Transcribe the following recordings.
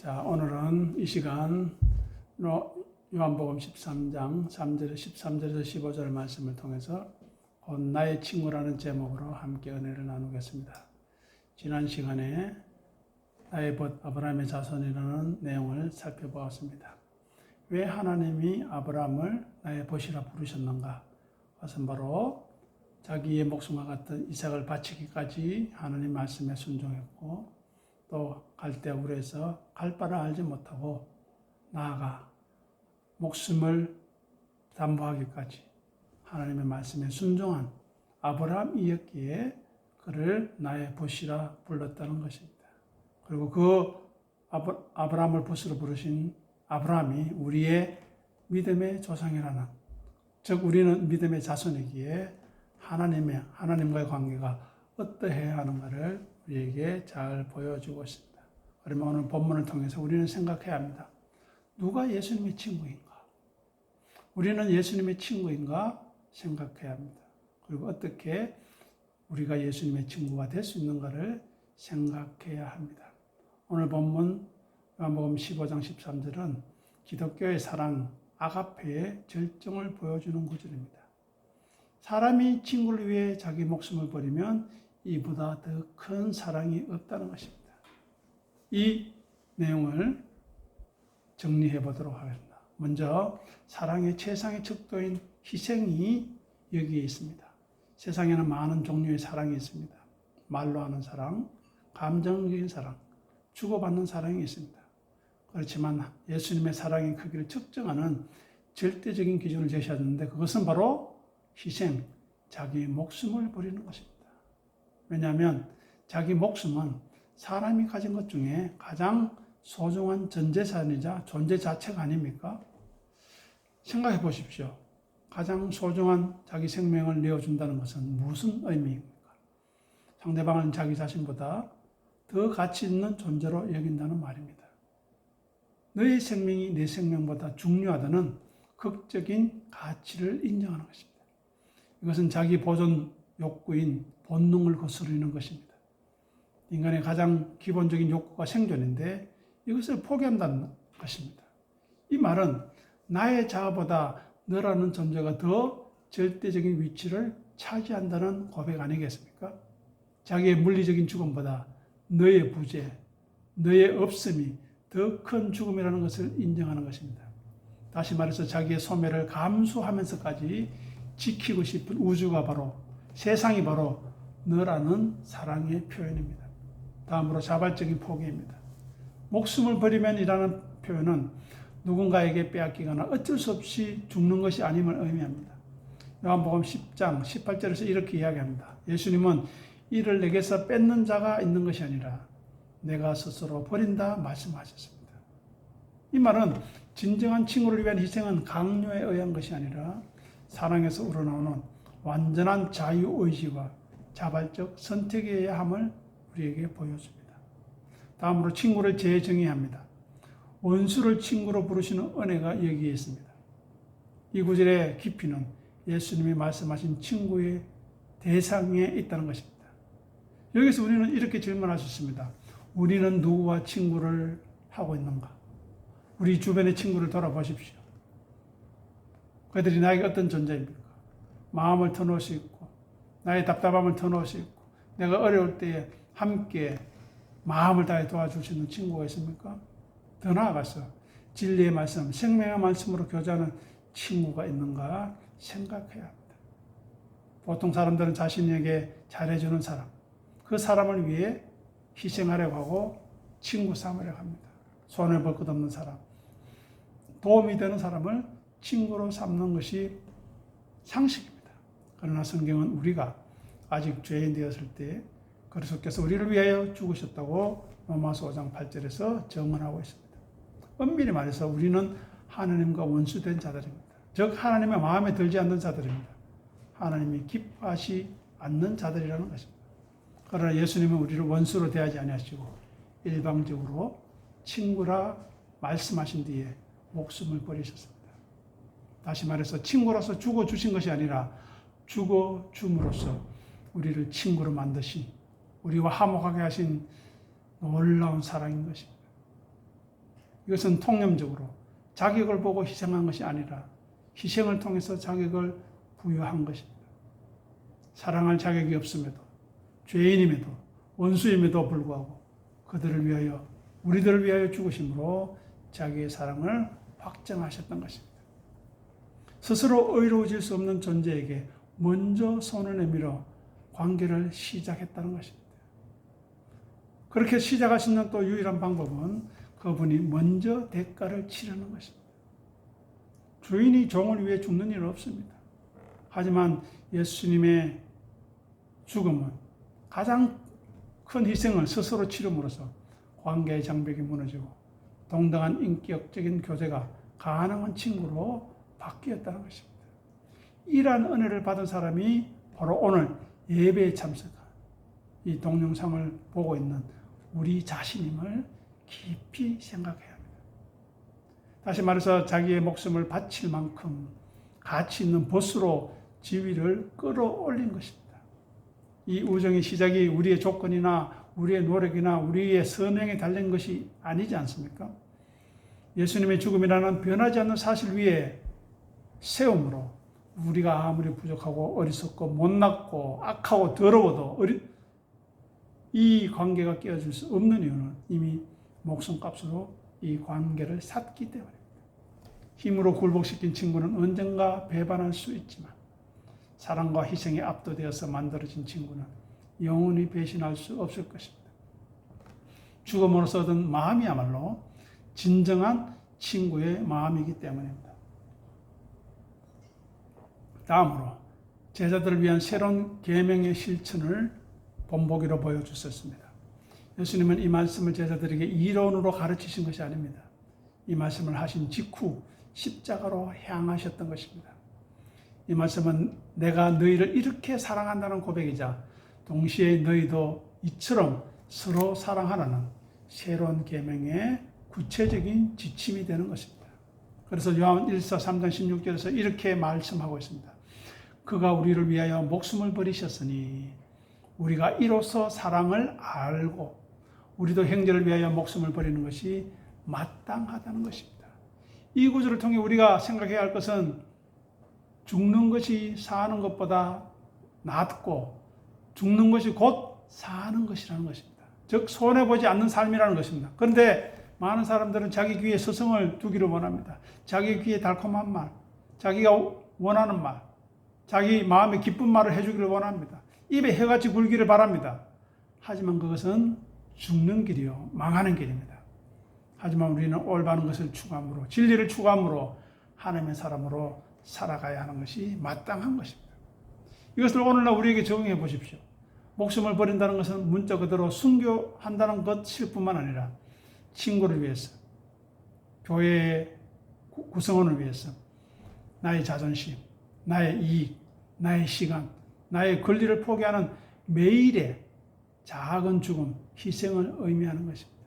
자, 오늘은 이 시간 요한복음 13장 13절에서 15절 말씀을 통해서 곧 나의 친구라는 제목으로 함께 은혜를 나누겠습니다. 지난 시간에 나의 벗 아브라함의 자손이라는 내용을 살펴보았습니다. 왜 하나님이 아브라함을 나의 벗이라 부르셨는가? 그것은 바로 자기의 목숨과 같은 이삭을 바치기까지 하나님 말씀에 순종했고 또 갈대아 우에서 갈 바를 알지 못하고 나아가 목숨을 담보하기까지 하나님의 말씀에 순종한 아브라함이었기에 그를 나의 벗이라 불렀다는 것입니다. 그리고 그 아브라함을 벗으로 부르신 아브라함이 우리의 믿음의 조상이라는, 즉 우리는 믿음의 자손이기에 하나님과의 관계가 어떠해야 하는가를 우리에게 잘 보여주고 있습니다. 그러면 오늘 본문을 통해서 우리는 생각해야 합니다. 누가 예수님의 친구인가? 우리는 예수님의 친구인가 생각해야 합니다. 그리고 어떻게 우리가 예수님의 친구가 될 수 있는가를 생각해야 합니다. 오늘 본문 요한복음 15장 13절은 기독교의 사랑 아가페의 절정을 보여주는 구절입니다. 사람이 친구를 위해 자기 목숨을 버리면 이보다 더 큰 사랑이 없다는 것입니다. 이 내용을 정리해 보도록 하겠습니다. 먼저 사랑의 최상의 척도인 희생이 여기에 있습니다. 세상에는 많은 종류의 사랑이 있습니다. 말로 하는 사랑, 감정적인 사랑, 주고받는 사랑이 있습니다. 그렇지만 예수님의 사랑의 크기를 측정하는 절대적인 기준을 제시하는데 그것은 바로 희생, 자기 목숨을 버리는 것입니다. 왜냐하면 자기 목숨은 사람이 가진 것 중에 가장 소중한 전재산이자 존재 자체가 아닙니까? 생각해 보십시오. 가장 소중한 자기 생명을 내어준다는 것은 무슨 의미입니까? 상대방은 자기 자신보다 더 가치 있는 존재로 여긴다는 말입니다. 너의 생명이 내 생명보다 중요하다는 극적인 가치를 인정하는 것입니다. 이것은 자기 보존 욕구인 본능을 거스르는 것입니다. 인간의 가장 기본적인 욕구가 생존인데 이것을 포기한다는 것입니다. 이 말은 나의 자아보다 너라는 존재가 더 절대적인 위치를 차지한다는 고백 아니겠습니까? 자기의 물리적인 죽음보다 너의 부재, 너의 없음이 더 큰 죽음이라는 것을 인정하는 것입니다. 다시 말해서 자기의 소멸을 감수하면서까지 지키고 싶은 우주가 바로, 세상이 바로 너라는 사랑의 표현입니다. 다음으로 자발적인 포기입니다. 목숨을 버리면이라는 표현은 누군가에게 빼앗기거나 어쩔 수 없이 죽는 것이 아님을 의미합니다. 요한복음 10장 18절에서 이렇게 이야기합니다. 예수님은 이를 내게서 뺏는 자가 있는 것이 아니라 내가 스스로 버린다 말씀하셨습니다. 이 말은 진정한 친구를 위한 희생은 강요에 의한 것이 아니라 사랑에서 우러나오는 완전한 자유의지와 자발적 선택이어야 함을 우리에게 보여줍니다. 다음으로 친구를 재정의합니다. 원수를 친구로 부르시는 은혜가 여기에 있습니다. 이 구절의 깊이는 예수님이 말씀하신 친구의 대상에 있다는 것입니다. 여기서 우리는 이렇게 질문할 수 있습니다. 우리는 누구와 친구를 하고 있는가? 우리 주변의 친구를 돌아보십시오. 그들이 나에게 어떤 존재입니까? 마음을 터놓을 수 있고 나의 답답함을 터놓을 수 있고 내가 어려울 때에 함께 마음을 다해 도와줄 수 있는 친구가 있습니까? 더 나아가서 진리의 말씀, 생명의 말씀으로 교제하는 친구가 있는가 생각해야 합니다. 보통 사람들은 자신에게 잘해주는 사람, 그 사람을 위해 희생하려고 하고 친구 삼으려고 합니다. 손을 볼 것 없는 사람, 도움이 되는 사람을 친구로 삼는 것이 상식입니다. 그러나 성경은 우리가 아직 죄인 되었을 때 그리스도께서 우리를 위하여 죽으셨다고 로마서 5장 8절에서 증언하고 있습니다. 엄밀히 말해서 우리는 하나님과 원수된 자들입니다. 즉 하나님의 마음에 들지 않는 자들입니다. 하나님이 기뻐하지 않는 자들이라는 것입니다. 그러나 예수님은 우리를 원수로 대하지 아니하시고 일방적으로 친구라 말씀하신 뒤에 목숨을 버리셨습니다. 다시 말해서 친구로서 죽어주신 것이 아니라 죽어줌으로써 우리를 친구로 만드신, 우리와 화목하게 하신 놀라운 사랑인 것입니다. 이것은 통념적으로 자격을 보고 희생한 것이 아니라 희생을 통해서 자격을 부여한 것입니다. 사랑할 자격이 없음에도, 죄인임에도, 원수임에도 불구하고 그들을 위하여, 우리들을 위하여 죽으심으로 자기의 사랑을 확정하셨던 것입니다. 스스로 의로워질 수 없는 존재에게 먼저 손을 내밀어 관계를 시작했다는 것입니다. 그렇게 시작할 수 있는 또 유일한 방법은 그분이 먼저 대가를 치르는 것입니다. 주인이 종을 위해 죽는 일은 없습니다. 하지만 예수님의 죽음은 가장 큰 희생을 스스로 치름으로써 관계의 장벽이 무너지고 동등한 인격적인 교제가 가능한 친구로 바뀌었다는 것입니다. 이러한 은혜를 받은 사람이 바로 오늘 예배에 참석한 이 동영상을 보고 있는 우리 자신임을 깊이 생각해야 합니다. 다시 말해서 자기의 목숨을 바칠 만큼 가치 있는 보스로 지위를 끌어올린 것입니다. 이 우정의 시작이 우리의 조건이나 우리의 노력이나 우리의 선행에 달린 것이 아니지 않습니까? 예수님의 죽음이라는 변하지 않는 사실 위에 세움으로 우리가 아무리 부족하고 어리석고 못났고 악하고 더러워도 이 관계가 깨어질 수 없는 이유는 이미 목숨값으로 이 관계를 샀기 때문입니다. 힘으로 굴복시킨 친구는 언젠가 배반할 수 있지만 사랑과 희생에 압도되어서 만들어진 친구는 영원히 배신할 수 없을 것입니다. 죽음으로써 얻은 마음이야말로 진정한 친구의 마음이기 때문입니다. 다음으로 제자들을 위한 새로운 계명의 실천을 본보기로 보여주셨습니다. 예수님은 이 말씀을 제자들에게 이론으로 가르치신 것이 아닙니다. 이 말씀을 하신 직후 십자가로 향하셨던 것입니다. 이 말씀은 내가 너희를 이렇게 사랑한다는 고백이자 동시에 너희도 이처럼 서로 사랑하라는 새로운 계명의 구체적인 지침이 되는 것입니다. 그래서 요한 1서 3장 16절에서 이렇게 말씀하고 있습니다. 그가 우리를 위하여 목숨을 버리셨으니 우리가 이로써 사랑을 알고 우리도 형제를 위하여 목숨을 버리는 것이 마땅하다는 것입니다. 이 구절을 통해 우리가 생각해야 할 것은 죽는 것이 사는 것보다 낫고 죽는 것이 곧 사는 것이라는 것입니다. 즉 손해보지 않는 삶이라는 것입니다. 그런데 많은 사람들은 자기 귀에 스승을 두기를 원합니다. 자기 귀에 달콤한 말, 자기가 원하는 말, 자기 마음에 기쁜 말을 해주기를 원합니다. 입에 해같이 굴기를 바랍니다. 하지만 그것은 죽는 길이요 망하는 길입니다. 하지만 우리는 올바른 것을 추구함으로 진리를 추구함으로 하나님의 사람으로 살아가야 하는 것이 마땅한 것입니다. 이것을 오늘날 우리에게 적용해 보십시오. 목숨을 버린다는 것은 문자 그대로 순교한다는 것일 뿐만 아니라 친구를 위해서, 교회의 구성원을 위해서 나의 자존심, 나의 이익, 나의 시간, 나의 권리를 포기하는 매일의 작은 죽음, 희생을 의미하는 것입니다.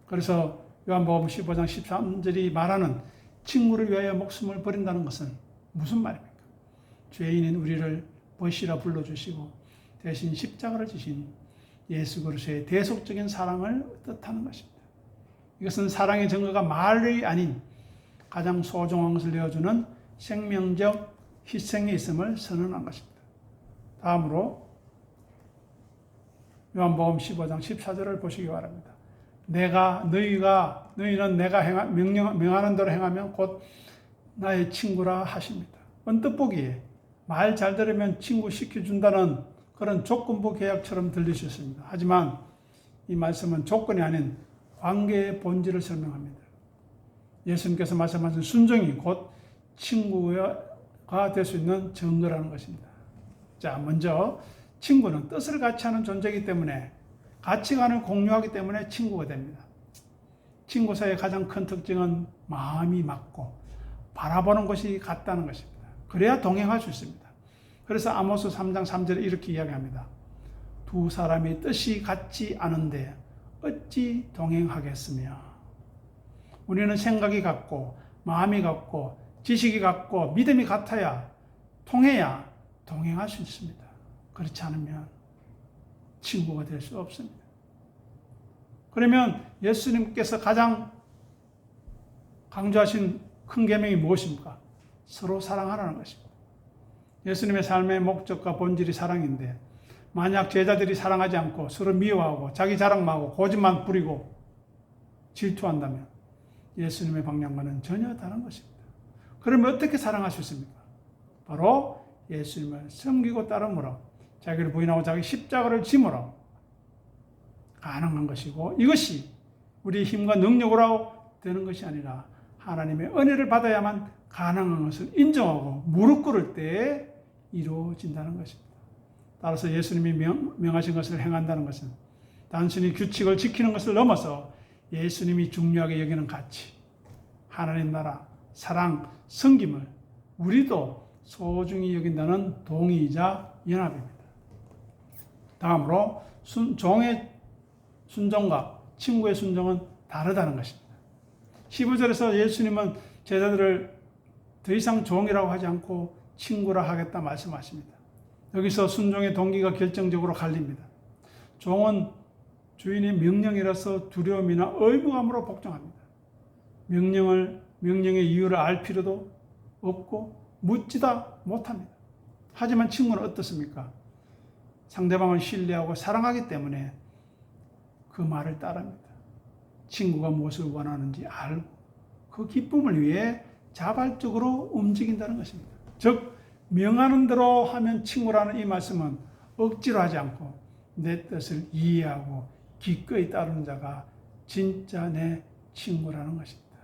그래서 요한복음 15장 13절이 말하는 친구를 위하여 목숨을 버린다는 것은 무슨 말입니까? 죄인인 우리를 벗이라 불러주시고 대신 십자가를 지신 예수 그리스도의 대속적인 사랑을 뜻하는 것입니다. 이것은 사랑의 증거가 말이 아닌 가장 소중한 것을 내어주는 생명적 희생에 있음을 선언한 것입니다. 다음으로 요한복음 15장 14절을 보시기 바랍니다. 너희는 내가 명하는 대로 행하면 곧 나의 친구라 하십니다. 언뜻 보기에 말 잘 들으면 친구 시켜준다는 그런 조건부 계약처럼 들리셨습니다. 하지만 이 말씀은 조건이 아닌 관계의 본질을 설명합니다. 예수님께서 말씀하신 순종이 곧 친구가 될 수 있는 증거라는 것입니다. 자, 먼저 친구는 뜻을 같이 하는 존재이기 때문에 가치관을 공유하기 때문에 친구가 됩니다. 친구 사이의 가장 큰 특징은 마음이 맞고 바라보는 것이 같다는 것입니다. 그래야 동행할 수 있습니다. 그래서 아모스 3장 3절에 이렇게 이야기합니다. 두 사람이 뜻이 같지 않은데 어찌 동행하겠으며. 우리는 생각이 같고 마음이 같고 지식이 같고 믿음이 같아야 통해야 동행할 수 있습니다. 그렇지 않으면 친구가 될 수 없습니다. 그러면 예수님께서 가장 강조하신 큰 계명이 무엇입니까? 서로 사랑하라는 것입니다. 예수님의 삶의 목적과 본질이 사랑인데 만약 제자들이 사랑하지 않고 서로 미워하고 자기 자랑만 하고 고집만 부리고 질투한다면 예수님의 방향과는 전혀 다른 것입니다. 그러면 어떻게 사랑할 수 있습니까? 바로 예수님을 섬기고 따름으로 자기를 부인하고 자기 십자가를 짐으로 가능한 것이고 이것이 우리의 힘과 능력으로 되는 것이 아니라 하나님의 은혜를 받아야만 가능한 것을 인정하고 무릎 꿇을 때에 이루어진다는 것입니다. 따라서 예수님이 명하신 것을 행한다는 것은 단순히 규칙을 지키는 것을 넘어서 예수님이 중요하게 여기는 가치, 하나님 나라, 사랑, 섬김을 우리도 소중히 여긴다는 동의이자 연합입니다. 다음으로 종의 순종과 친구의 순종은 다르다는 것입니다. 15절에서 예수님은 제자들을 더 이상 종이라고 하지 않고 친구라 하겠다 말씀하십니다. 여기서 순종의 동기가 결정적으로 갈립니다. 종은 주인의 명령이라서 두려움이나 의무감으로 복종합니다. 명령의 이유를 알 필요도 없고 묻지도 못합니다. 하지만 친구는 어떻습니까? 상대방을 신뢰하고 사랑하기 때문에 그 말을 따릅니다. 친구가 무엇을 원하는지 알고 그 기쁨을 위해 자발적으로 움직인다는 것입니다. 즉 명하는 대로 하면 친구라는 이 말씀은 억지로 하지 않고 내 뜻을 이해하고 기꺼이 따르는 자가 진짜 내 친구라는 것입니다.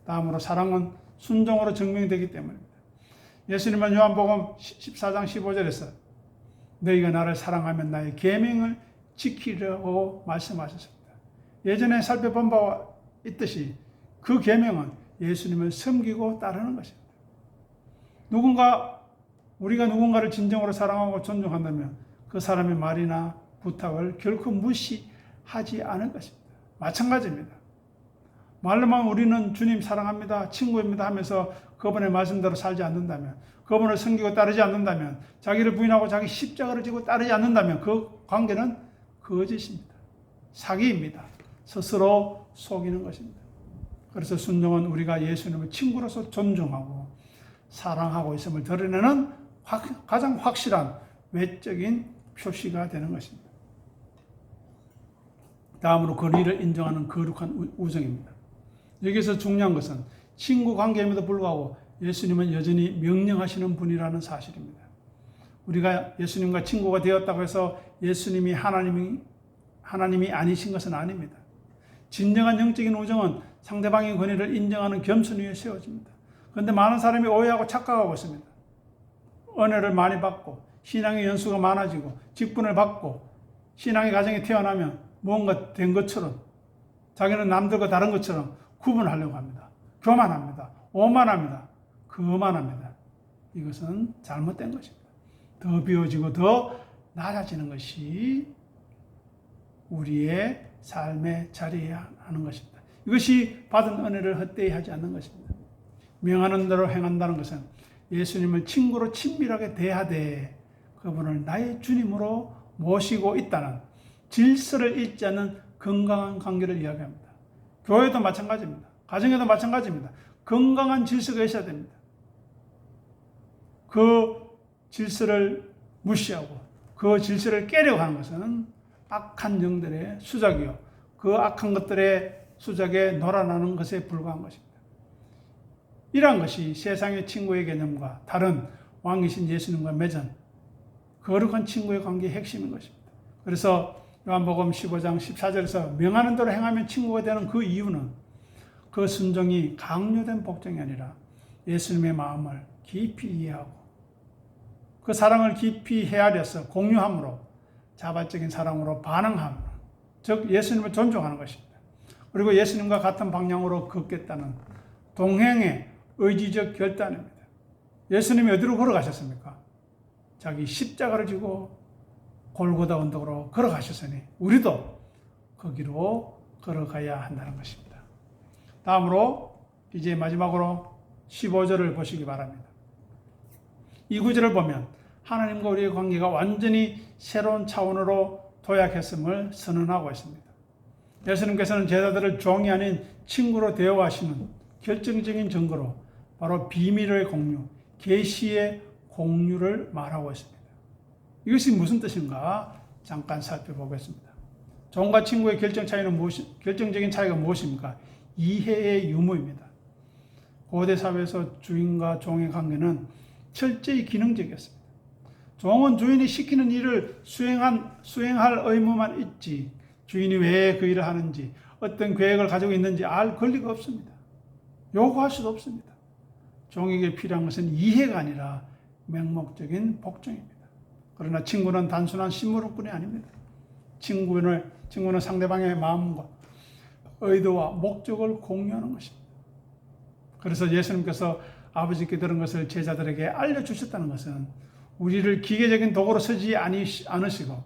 다음으로 사랑은 순종으로 증명되기 때문입니다. 예수님은 요한복음 14장 15절에서 너희가 나를 사랑하면 나의 계명을 지키려고 말씀하셨습니다. 예전에 살펴본 바와 있듯이 그 계명은 예수님을 섬기고 따르는 것입니다. 우리가 누군가를 진정으로 사랑하고 존중한다면 그 사람의 말이나 부탁을 결코 무시하지 않을 것입니다. 마찬가지입니다. 말로만 우리는 주님 사랑합니다, 친구입니다 하면서 그분의 말씀대로 살지 않는다면, 그분을 섬기고 따르지 않는다면, 자기를 부인하고 자기 십자가를 지고 따르지 않는다면 그 관계는 거짓입니다. 사기입니다. 스스로 속이는 것입니다. 그래서 순종은 우리가 예수님을 친구로서 존중하고 사랑하고 있음을 드러내는 가장 확실한 외적인 표시가 되는 것입니다. 다음으로 거리를 인정하는 거룩한 우정입니다. 여기서 중요한 것은 친구 관계임에도 불구하고 예수님은 여전히 명령하시는 분이라는 사실입니다. 우리가 예수님과 친구가 되었다고 해서 예수님이 하나님이 아니신 것은 아닙니다. 진정한 영적인 우정은 상대방의 권위를 인정하는 겸손 위에 세워집니다. 그런데 많은 사람이 오해하고 착각하고 있습니다. 은혜를 많이 받고 신앙의 연수가 많아지고 직분을 받고 신앙의 가정에 태어나면 뭔가 된 것처럼 자기는 남들과 다른 것처럼 구분하려고 합니다. 교만합니다. 오만합니다. 거만합니다. 이것은 잘못된 것입니다. 더 비워지고 더 낮아지는 것이 우리의 삶의 자리해야 하는 것입니다. 이것이 받은 은혜를 헛되이 하지 않는 것입니다. 명하는 대로 행한다는 것은 예수님을 친구로 친밀하게 대하되 그분을 나의 주님으로 모시고 있다는 질서를 잃지 않는 건강한 관계를 이야기합니다. 교회도 마찬가지입니다. 가정에도 마찬가지입니다. 건강한 질서가 있어야 됩니다. 그 질서를 무시하고 그 질서를 깨려고 하는 것은 악한 영들의 수작이요. 그 악한 것들의 수작에 놀아나는 것에 불과한 것입니다. 이러한 것이 세상의 친구의 개념과 다른 왕이신 예수님과 맺은 거룩한 친구의 관계의 핵심인 것입니다. 그래서 요한복음 15장 14절에서 명하는 대로 행하면 친구가 되는 그 이유는 그 순종이 강요된 복종이 아니라 예수님의 마음을 깊이 이해하고 그 사랑을 깊이 헤아려서 공유함으로 자발적인 사랑으로 반응함, 즉 예수님을 존중하는 것입니다. 그리고 예수님과 같은 방향으로 걷겠다는 동행의 의지적 결단입니다. 예수님이 어디로 걸어가셨습니까? 자기 십자가를 지고 골고다 언덕으로 걸어가셨으니 우리도 거기로 걸어가야 한다는 것입니다. 다음으로 이제 마지막으로 15절을 보시기 바랍니다. 이 구절을 보면 하나님과 우리의 관계가 완전히 새로운 차원으로 도약했음을 선언하고 있습니다. 예수님께서는 제자들을 종이 아닌 친구로 대우하시는 결정적인 증거로 바로 비밀의 공유, 계시의 공유를 말하고 있습니다. 이것이 무슨 뜻인가 잠깐 살펴보겠습니다. 종과 친구의 결정적인 차이가 무엇입니까? 이해의 유무입니다. 고대 사회에서 주인과 종의 관계는 철저히 기능적이었습니다. 종은 주인이 시키는 일을 수행할 의무만 있지 주인이 왜 그 일을 하는지 어떤 계획을 가지고 있는지 알 권리가 없습니다. 요구할 수도 없습니다. 종에게 필요한 것은 이해가 아니라 맹목적인 복종입니다. 그러나 친구는 단순한 심부름꾼이 아닙니다. 친구는 상대방의 마음과 의도와 목적을 공유하는 것입니다. 그래서 예수님께서 아버지께 들은 것을 제자들에게 알려주셨다는 것은 우리를 기계적인 도구로 쓰지 않으시고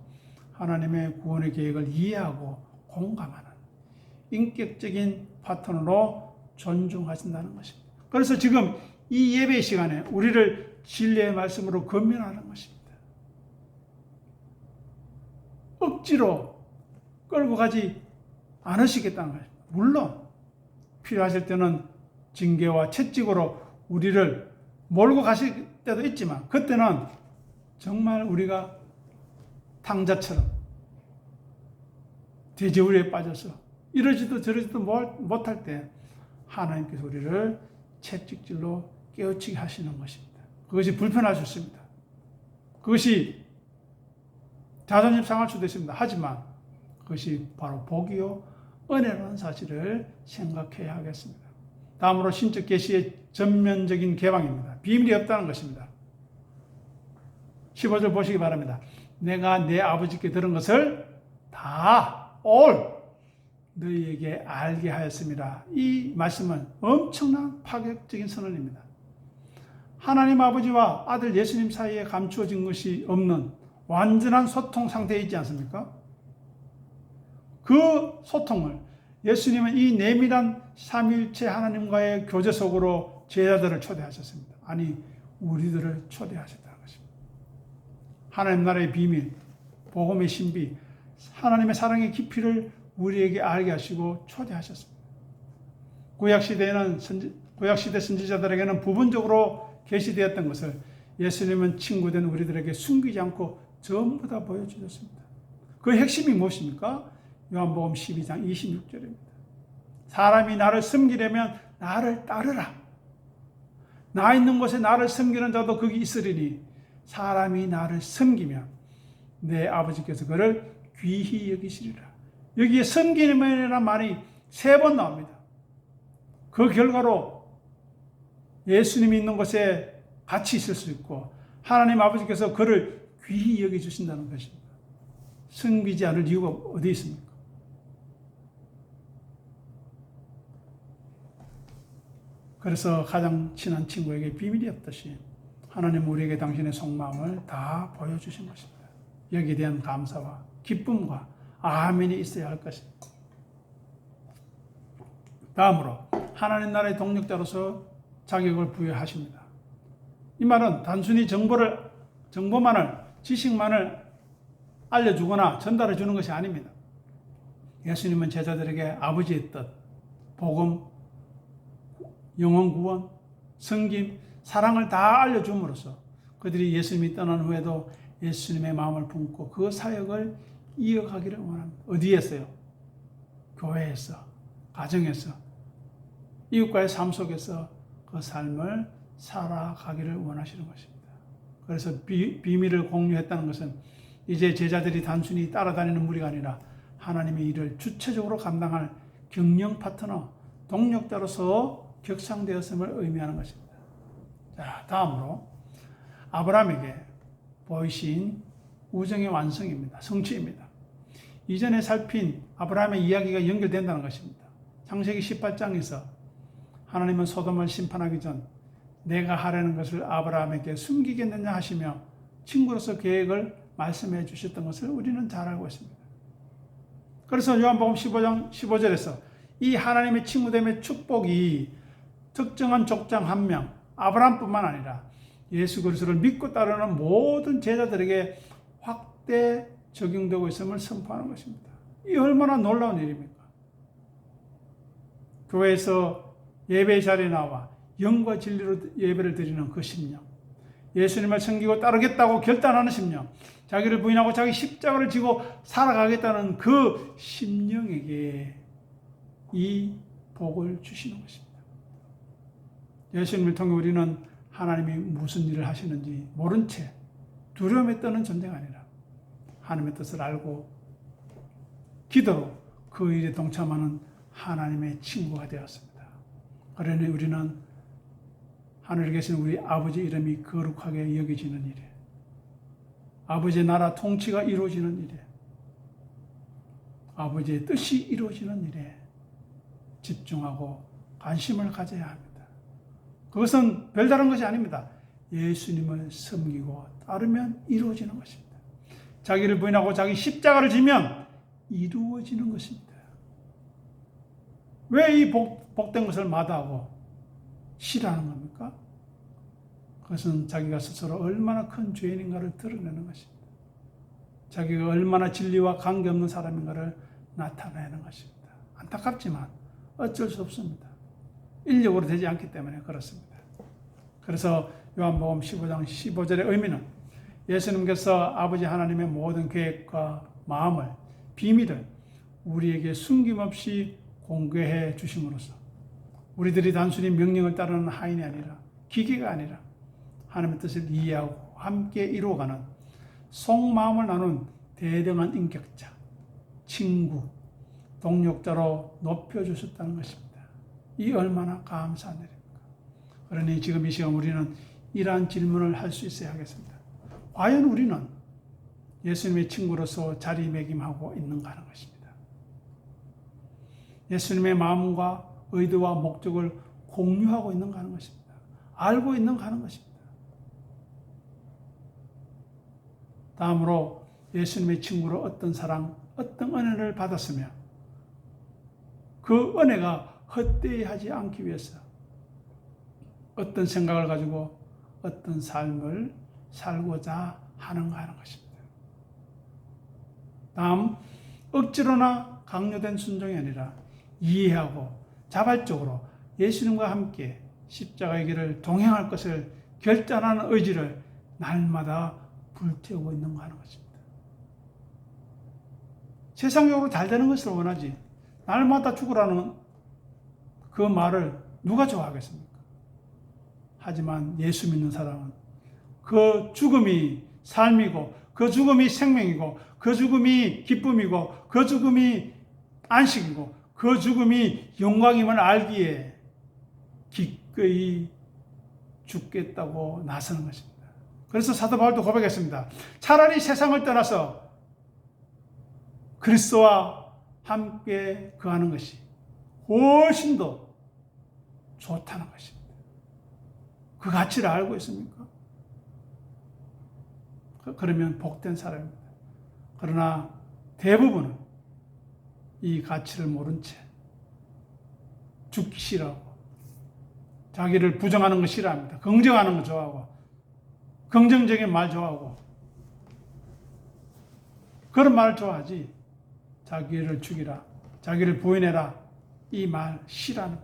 하나님의 구원의 계획을 이해하고 공감하는 인격적인 파트너로 존중하신다는 것입니다. 그래서 지금 이 예배 시간에 우리를 진리의 말씀으로 권면하는 것입니다. 억지로 끌고 가지 않으시겠다는 것입니다. 물론 필요하실 때는 징계와 채찍으로 우리를 몰고 가실 때도 있지만 그때는 정말 우리가 탕자처럼 돼지우리에 빠져서 이러지도 저러지도 못할 때 하나님께서 우리를 채찍질로 깨우치게 하시는 것입니다. 그것이 불편하셨습니다. 그것이 자존심 상할 수도 있습니다. 하지만 그것이 바로 복이요 은혜라는 사실을 생각해야 하겠습니다. 다음으로 신적 계시의 전면적인 개방입니다. 비밀이 없다는 것입니다. 15절 보시기 바랍니다. 내가 내 아버지께 들은 것을 다 너희에게 알게 하였습니다. 이 말씀은 엄청난 파격적인 선언입니다. 하나님 아버지와 아들 예수님 사이에 감추어진 것이 없는 완전한 소통 상태에 있지 않습니까? 그 소통을 예수님은 이 내밀한 삼위일체 하나님과의 교제 속으로 제자들을 초대하셨습니다. 아니, 우리들을 초대하셨다는 것입니다. 하나님 나라의 비밀, 복음의 신비, 하나님의 사랑의 깊이를 우리에게 알게 하시고 초대하셨습니다. 구약시대 선지자들에게는 부분적으로 계시되었던 것을 예수님은 친구된 우리들에게 숨기지 않고 전부 다 보여주셨습니다. 그 핵심이 무엇입니까? 요한복음 12장 26절입니다. 사람이 나를 섬기려면 나를 따르라. 나 있는 곳에 나를 섬기는 자도 거기 있으리니 사람이 나를 섬기면 내 아버지께서 그를 귀히 여기시리라. 여기에 섬기면이라는 말이 3번 나옵니다. 그 결과로 예수님이 있는 곳에 같이 있을 수 있고 하나님 아버지께서 그를 귀히 여겨주신다는 것입니다. 섬기지 않을 이유가 어디 있습니까? 그래서 가장 친한 친구에게 비밀이 없듯이 하나님 우리에게 당신의 속마음을 다 보여주신 것입니다. 여기에 대한 감사와 기쁨과 아멘이 있어야 할 것입니다. 다음으로 하나님 나라의 동력자로서 자격을 부여하십니다. 이 말은 단순히 정보만을 지식만을 알려주거나 전달해 주는 것이 아닙니다. 예수님은 제자들에게 아버지의 뜻, 복음, 영혼 구원, 성김, 사랑을 다 알려줌으로써 그들이 예수님이 떠난 후에도 예수님의 마음을 품고 그 사역을 이어가기를 원합니다. 어디에서요? 교회에서, 가정에서, 이웃과의 삶 속에서 그 삶을 살아가기를 원하시는 것입니다. 그래서 비밀을 공유했다는 것은 이제 제자들이 단순히 따라다니는 무리가 아니라 하나님의 일을 주체적으로 감당할 경영 파트너, 동력자로서 격상되었음을 의미하는 것입니다. 자, 다음으로 아브라함에게 보이신 우정의 완성입니다. 성취입니다. 이전에 살핀 아브라함의 이야기가 연결된다는 것입니다. 창세기 18장에서 하나님은 소돔을 심판하기 전 내가 하려는 것을 아브라함에게 숨기겠느냐 하시며 친구로서 계획을 말씀해 주셨던 것을 우리는 잘 알고 있습니다. 그래서 요한복음 15장 15절에서 이 하나님의 친구됨의 축복이 특정한 족장 한 명, 아브라함뿐만 아니라 예수 그리스도를 믿고 따르는 모든 제자들에게 확대 적용되고 있음을 선포하는 것입니다. 이 얼마나 놀라운 일입니까? 교회에서 예배의 자리에 나와 영과 진리로 예배를 드리는 그 심령, 예수님을 섬기고 따르겠다고 결단하는 심령, 자기를 부인하고 자기 십자가를 지고 살아가겠다는 그 심령에게 이 복을 주시는 것입니다. 예수님을 통해 우리는 하나님이 무슨 일을 하시는지 모른 채 두려움에 떠는 존재가 아니라 하나님의 뜻을 알고 기도로 그 일에 동참하는 하나님의 친구가 되었습니다. 그러니 우리는 하늘에 계신 우리 아버지 이름이 거룩하게 여겨지는 일에, 아버지의 나라 통치가 이루어지는 일에, 아버지의 뜻이 이루어지는 일에 집중하고 관심을 가져야 합니다. 그것은 별다른 것이 아닙니다. 예수님을 섬기고 따르면 이루어지는 것입니다. 자기를 부인하고 자기 십자가를 지면 이루어지는 것입니다. 왜 이 복된 것을 마다하고 싫어하는 겁니까? 그것은 자기가 스스로 얼마나 큰 죄인인가를 드러내는 것입니다. 자기가 얼마나 진리와 관계없는 사람인가를 나타내는 것입니다. 안타깝지만 어쩔 수 없습니다. 인력으로 되지 않기 때문에 그렇습니다. 그래서 요한복음 15장 15절의 의미는 예수님께서 아버지 하나님의 모든 계획과 마음을, 비밀을 우리에게 숨김없이 공개해 주심으로써 우리들이 단순히 명령을 따르는 하인이 아니라, 기계가 아니라 하나님의 뜻을 이해하고 함께 이루어가는 속마음을 나눈 대등한 인격자, 친구, 동력자로 높여주셨다는 것입니다. 이 얼마나 감사한 일입니까? 그러니 지금 이 시간 우리는 이러한 질문을 할 수 있어야 하겠습니다. 과연 우리는 예수님의 친구로서 자리매김하고 있는가 하는 것입니다. 예수님의 마음과 의도와 목적을 공유하고 있는가 하는 것입니다. 알고 있는가 하는 것입니다. 다음으로 예수님의 친구로 어떤 사랑, 어떤 은혜를 받았으며 그 은혜가 헛되이 하지 않기 위해서 어떤 생각을 가지고 어떤 삶을 살고자 하는가 하는 것입니다. 다음, 억지로나 강요된 순종이 아니라 이해하고 자발적으로 예수님과 함께 십자가의 길을 동행할 것을 결단하는 의지를 날마다 불태우고 있는가 하는 것입니다. 세상적으로 잘 되는 것을 원하지 날마다 죽으라는 그 말을 누가 좋아하겠습니까? 하지만 예수 믿는 사람은 그 죽음이 삶이고 그 죽음이 생명이고 그 죽음이 기쁨이고 그 죽음이 안식이고 그 죽음이 영광임을 알기에 기꺼이 죽겠다고 나서는 것입니다. 그래서 사도 바울도 고백했습니다. 차라리 세상을 떠나서 그리스도와 함께 거하는 것이 훨씬 더 좋다는 것입니다. 그 가치를 알고 있습니까? 그러면 복된 사람입니다. 그러나 대부분은 이 가치를 모른 채 죽기 싫어하고 자기를 부정하는 거 싫어합니다. 긍정하는 거 좋아하고 긍정적인 말 좋아하고 그런 말을 좋아하지 자기를 죽이라, 자기를 부인해라 이 말 싫어합니다.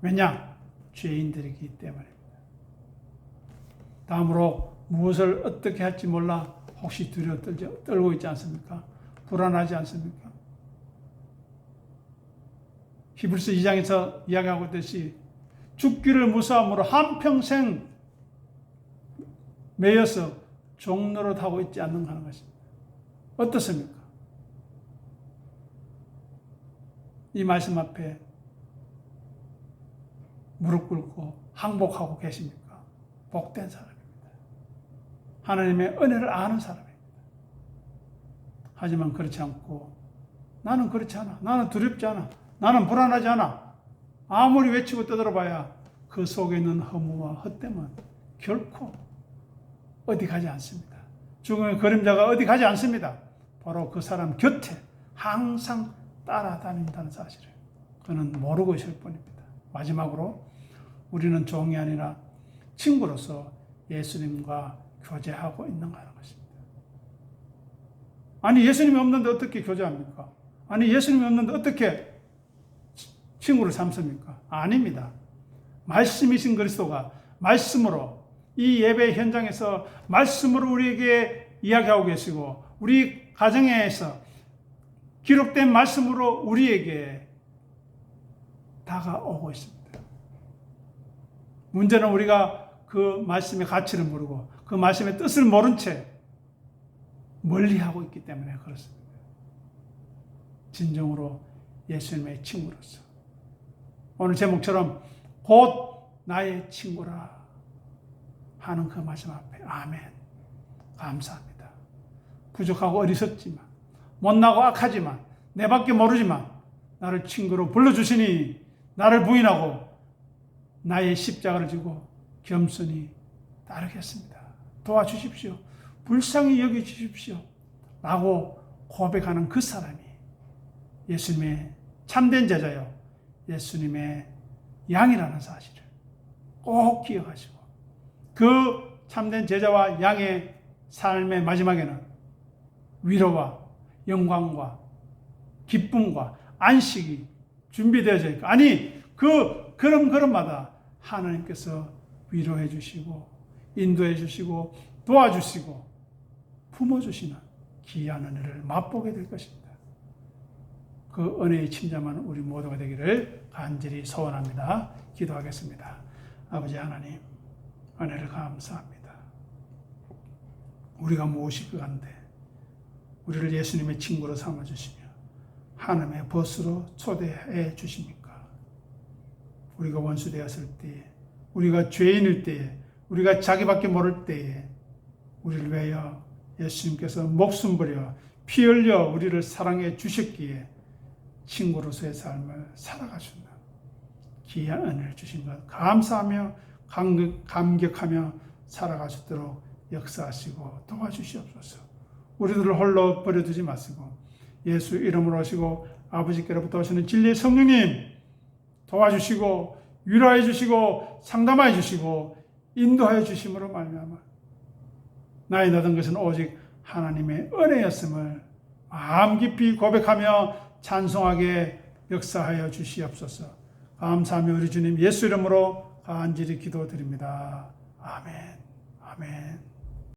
왜냐? 죄인들이기 때문입니다. 다음으로 무엇을 어떻게 할지 몰라 혹시 두려워 떨고 있지 않습니까? 불안하지 않습니까? 히브리서 2장에서 이야기하고 있듯이 죽기를 무서함으로 한평생 매여서 종노릇 하고 있지 않는가 하는 것입니다. 어떻습니까? 이 말씀 앞에 무릎 꿇고 항복하고 계십니까? 복된 사람입니다. 하나님의 은혜를 아는 사람입니다. 하지만 그렇지 않고 나는 그렇지 않아. 나는 두렵지 않아. 나는 불안하지 않아. 아무리 외치고 떠들어봐야 그 속에 있는 허무와 헛됨은 결코 어디 가지 않습니다. 죽음의 그림자가 어디 가지 않습니다. 바로 그 사람 곁에 항상 따라다닌다는 사실을 그는 모르고 있을 뿐입니다. 마지막으로 우리는 종이 아니라 친구로서 예수님과 교제하고 있는가 하는 것입니다. 아니 예수님이 없는데 어떻게 교제합니까? 아니 예수님이 없는데 어떻게 친구를 삼습니까? 아닙니다. 말씀이신 그리스도가 말씀으로 이 예배 현장에서 말씀으로 우리에게 이야기하고 계시고 우리 가정에서 기록된 말씀으로 우리에게 다가오고 있습니다. 문제는 우리가 그 말씀의 가치를 모르고 그 말씀의 뜻을 모른 채 멀리하고 있기 때문에 그렇습니다. 진정으로 예수님의 친구로서 오늘 제목처럼 곧 나의 친구라 하는 그 말씀 앞에 아멘 감사합니다. 부족하고 어리석지만 못나고 악하지만 내 밖에 모르지만 나를 친구로 불러주시니 나를 부인하고 나의 십자가를 지고 겸손히 따르겠습니다. 도와주십시오. 불쌍히 여겨주십시오. 라고 고백하는 그 사람이 예수님의 참된 제자요 예수님의 양이라는 사실을 꼭 기억하시고 그 참된 제자와 양의 삶의 마지막에는 위로와 영광과 기쁨과 안식이 준비되어져 있고 아니 그 걸음걸음마다 하나님께서 위로해 주시고 인도해 주시고 도와주시고 품어주시는 귀한 은혜를 맛보게 될 것입니다. 그 은혜의 침잠하는 우리 모두가 되기를 간절히 소원합니다. 기도하겠습니다. 아버지 하나님 은혜를 감사합니다. 우리가 무엇이 그간데 우리를 예수님의 친구로 삼아주시며 하나님의 벗으로 초대해 주십니까? 우리가 원수 되었을 때에 우리가 죄인일 때에 우리가 자기밖에 모를 때에 우리를 위하여 예수님께서 목숨 버려 피 흘려 우리를 사랑해 주셨기에 친구로서의 삶을 살아가신다. 귀한 은혜를 주신 것 감사하며 감격하며 살아갈 수 있도록 역사하시고 도와주시옵소서. 우리들을 홀로 버려두지 마시고 예수 이름으로 오시고 아버지께로부터 오시는 진리의 성령님 도와주시고 위로해 주시고 상담해 주시고 인도해 주심으로 말미암아 나의 나던 것은 오직 하나님의 은혜였음을 마음 깊이 고백하며 찬송하게 역사하여 주시옵소서. 감사하며 우리 주님 예수 이름으로 간절히 기도드립니다. 아멘. 아멘.